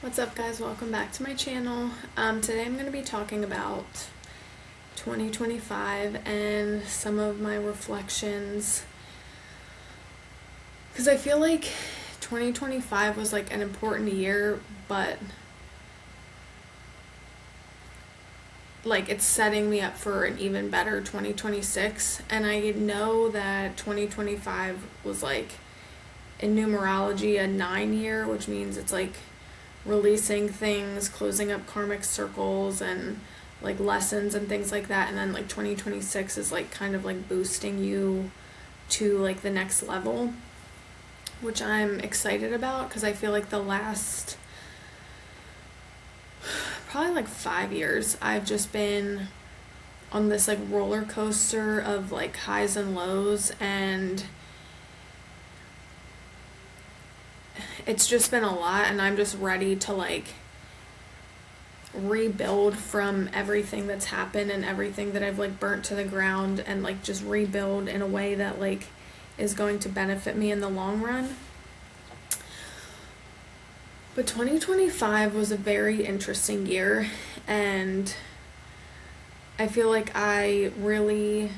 What's up, guys? Welcome back to my channel. Today I'm going to be talking about 2025 and some of my reflections, because I feel like 2025 was like an important year, but like it's setting me up for an even better 2026. And I know that 2025 was like in numerology a 9 year, which means it's like releasing things, closing up karmic circles and like lessons and things like that. And then like 2026 is like kind of like boosting you to like the next level, which I'm excited about because I feel like the last probably like 5 years I've just been on this like roller coaster of like highs and lows, and it's just been a lot, and I'm just ready to like rebuild from everything that's happened and everything that I've like burnt to the ground, and like just rebuild in a way that like is going to benefit me in the long run. But 2025 was a very interesting year, and I feel like I really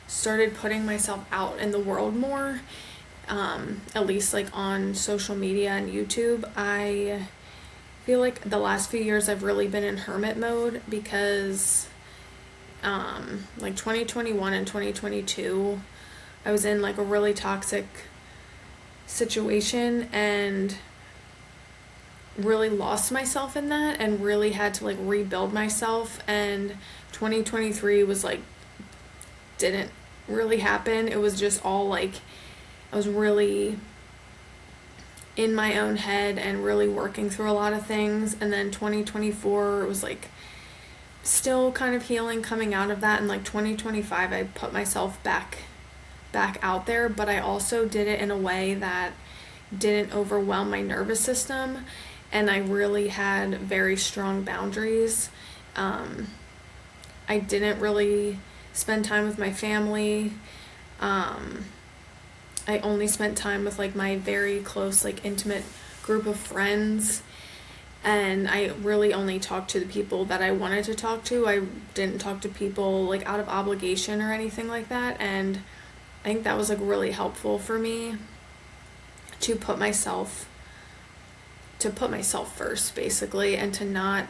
started putting myself out in the world more, at least like on social media and YouTube. I feel like the last few years I've really been in hermit mode because like 2021 and 2022 I was in like a really toxic situation and really lost myself in that and really had to like rebuild myself. And 2023 was like didn't really happen. It was just all like I was really in my own head and really working through a lot of things. And then 2024 was like still kind of healing, coming out of that. And like 2025 I put myself back out there, but I also did it in a way that didn't overwhelm my nervous system, and I really had very strong boundaries. I didn't really spend time with my family. I only spent time with like my very close, like intimate group of friends, and I really only talked to the people that I wanted to talk to. I didn't talk to people like out of obligation or anything like that, and I think that was like really helpful for me to put myself first, basically, and to not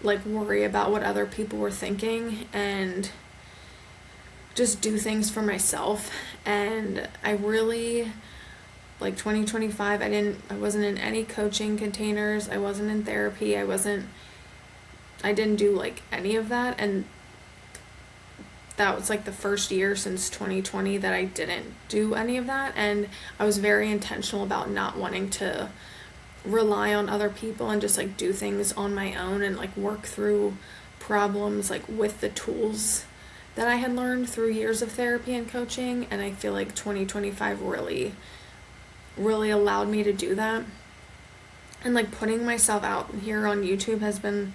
like worry about what other people were thinking and just do things for myself. And I really like 2025 I wasn't in any coaching containers, I wasn't in therapy, I didn't do like any of that. And that was like the first year since 2020 that I didn't do any of that, and I was very intentional about not wanting to rely on other people and just like do things on my own and like work through problems like with the tools that I had learned through years of therapy and coaching. And I feel like 2025 really allowed me to do that. And like putting myself out here on YouTube has been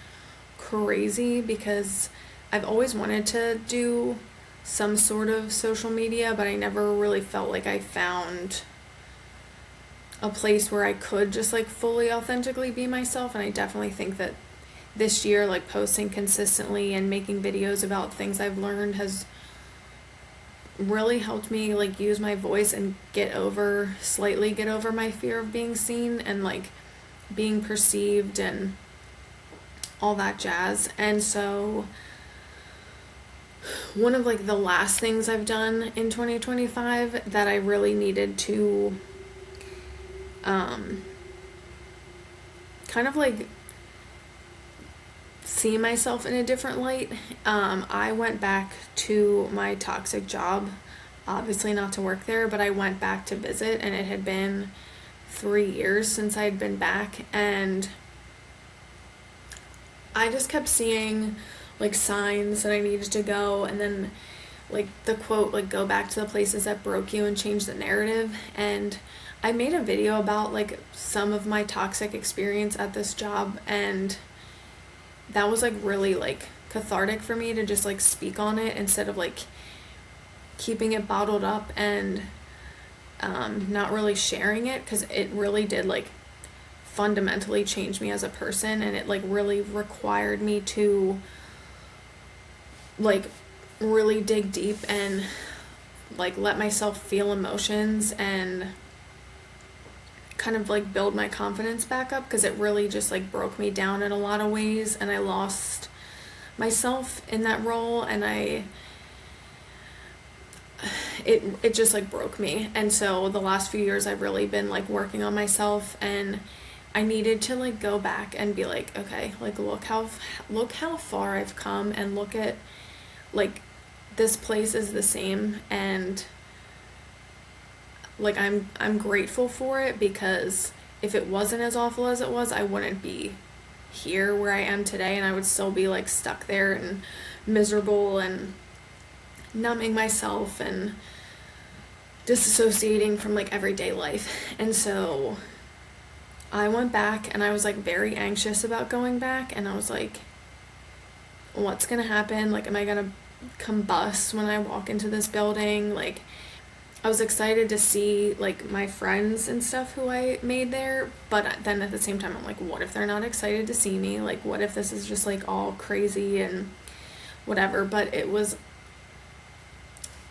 crazy because I've always wanted to do some sort of social media, but I never really felt like I found a place where I could just like fully authentically be myself. And I definitely think that this year, like posting consistently and making videos about things I've learned has really helped me like use my voice and slightly get over my fear of being seen and like being perceived and all that jazz. And so one of like the last things I've done in 2025 that I really needed to kind of like see myself in a different light, I went back to my toxic job, obviously not to work there, but I went back to visit, and it had been 3 years since I'd been back. And I just kept seeing like signs that I needed to go, and then like the quote, like go back to the places that broke you and change the narrative. And I made a video about like some of my toxic experience at this job, and that was like really like cathartic for me to just like speak on it instead of like keeping it bottled up and not really sharing it, because it really did like fundamentally changed me as a person, and it like really required me to like really dig deep and like let myself feel emotions and kind of like build my confidence back up, because it really just like broke me down in a lot of ways, and I lost myself in that role, and it just like broke me. And so the last few years I've really been like working on myself, and I needed to like go back and be like, okay, like look how far I've come, and look at like this place is the same, and like I'm grateful for it, because if it wasn't as awful as it was, I wouldn't be here where I am today, and I would still be like stuck there and miserable and numbing myself and disassociating from like everyday life. And so I went back, and I was like very anxious about going back, and I was like, what's gonna happen? Like, am I gonna combust when I walk into this building? Like, I was excited to see like my friends and stuff who I made there, but then at the same time I'm like, what if they're not excited to see me? Like, what if this is just like all crazy and whatever? But it was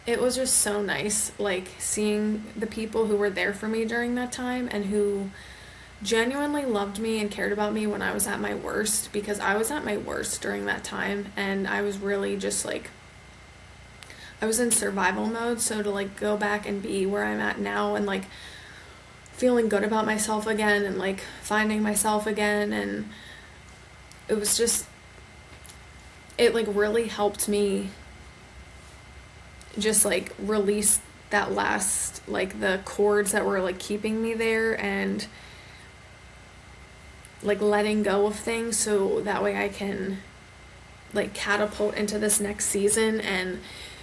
just so nice, like seeing the people who were there for me during that time, and who genuinely loved me and cared about me when I was at my worst, because I was at my worst during that time, and I was really just like, I was in survival mode. So to like go back and be where I'm at now, and like feeling good about myself again, and like finding myself again, and it was just, it like really helped me just like release that last, like the cords that were like keeping me there, and like letting go of things, so that way I can like catapult into this next season and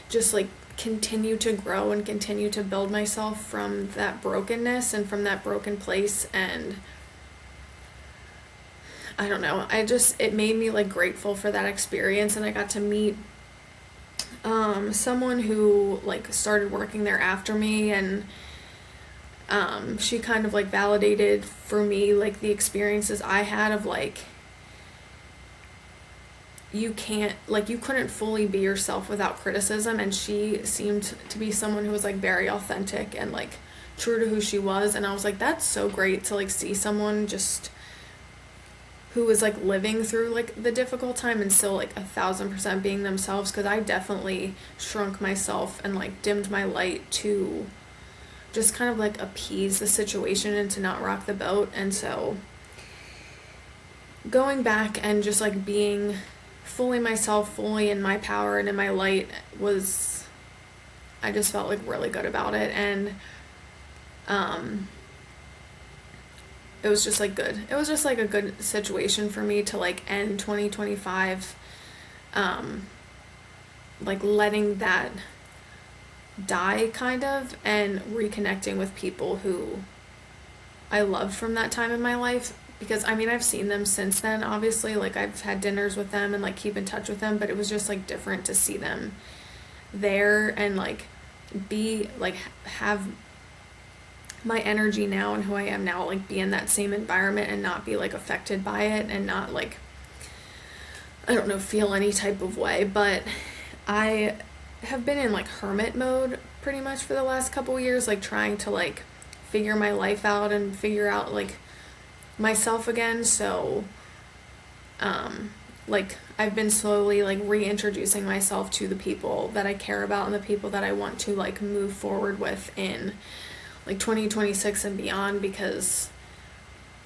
just like continue to grow and continue to build myself from that brokenness and from that broken place. And I don't know, it made me like grateful for that experience. And I got to meet someone who like started working there after me, and she kind of like validated for me like the experiences I had of like, you couldn't fully be yourself without criticism. And she seemed to be someone who was like very authentic and like true to who she was. And I was like, that's so great to like see someone just who was like living through like the difficult time and still like 1,000% being themselves, because I definitely shrunk myself and like dimmed my light to just kind of like appease the situation and to not rock the boat. And so going back and just like being fully myself, fully in my power and in my light, I just felt like really good about it. And it was just like good. It was just like a good situation for me to like end 2025, like letting that die kind of, and reconnecting with people who I loved from that time in my life. Because I mean, I've seen them since then, obviously, like I've had dinners with them and like keep in touch with them, but it was just like different to see them there and like be like have my energy now and who I am now like be in that same environment and not be like affected by it, and not like, I don't know, feel any type of way. But I have been in like hermit mode pretty much for the last couple years, like trying to like figure my life out and figure out like myself again. So like I've been slowly like reintroducing myself to the people that I care about and the people that I want to like move forward with in like 2026 and beyond, because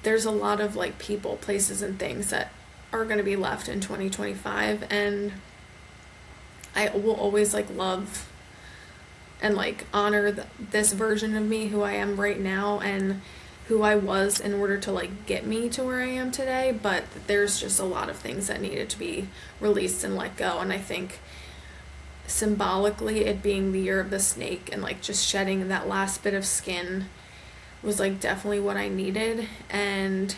there's a lot of like people, places, and things that are going to be left in 2025, and I will always like love and like honor this version of me, who I am right now and who I was, in order to like get me to where I am today. But there's just a lot of things that needed to be released and let go, and I think symbolically it being the year of the snake and like just shedding that last bit of skin was like definitely what I needed. And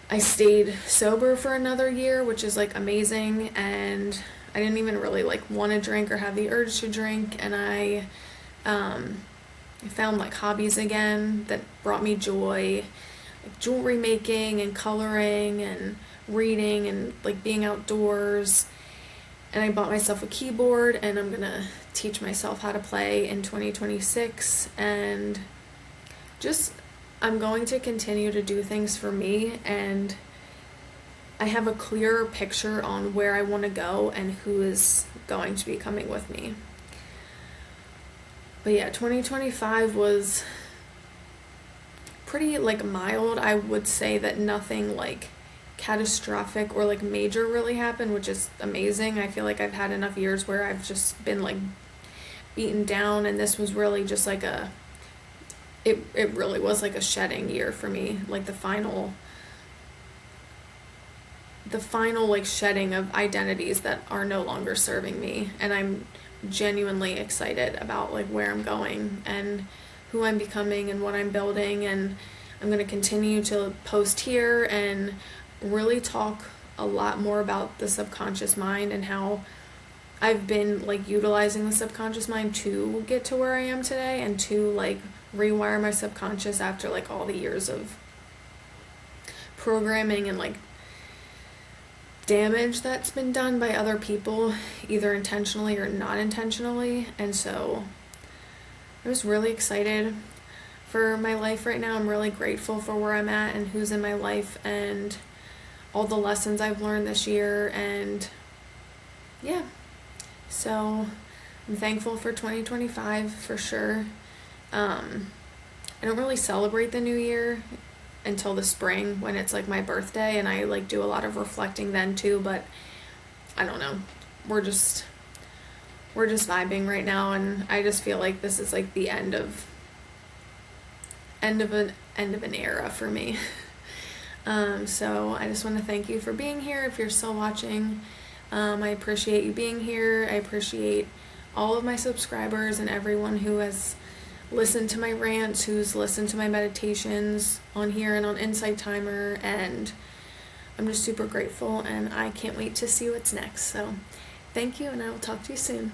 I stayed sober for another year, which is like amazing, and I didn't even really like want to drink or have the urge to drink. And I I found like hobbies again that brought me joy, like jewelry making and coloring and reading and like being outdoors. And I bought myself a keyboard, and I'm gonna teach myself how to play in 2026. And just, I'm going to continue to do things for me, and I have a clearer picture on where I want to go and who is going to be coming with me. But yeah, 2025 was pretty like mild. I would say that nothing like catastrophic or like major really happened, which is amazing. I feel like I've had enough years where I've just been like beaten down, and this was really just like it really was like a shedding year for me, like the final like shedding of identities that are no longer serving me. And I'm genuinely excited about like where I'm going and who I'm becoming and what I'm building. And I'm going to continue to post here and really talk a lot more about the subconscious mind and how I've been like utilizing the subconscious mind to get to where I am today, and to like rewire my subconscious after like all the years of programming and like damage that's been done by other people, either intentionally or not intentionally. And so I was really excited for my life right now. I'm really grateful for where I'm at and who's in my life and all the lessons I've learned this year. And yeah, so I'm thankful for 2025 for sure. I don't really celebrate the new year until the spring when it's like my birthday, and I like do a lot of reflecting then too. But I don't know, we're just vibing right now, and I just feel like this is like the end of an era for me. So I just want to thank you for being here. If you're still watching, I appreciate you being here. I appreciate all of my subscribers and everyone who has listened to my rants, who's listened to my meditations on here and on Insight Timer, and I'm just super grateful, and I can't wait to see what's next. So thank you, and I will talk to you soon.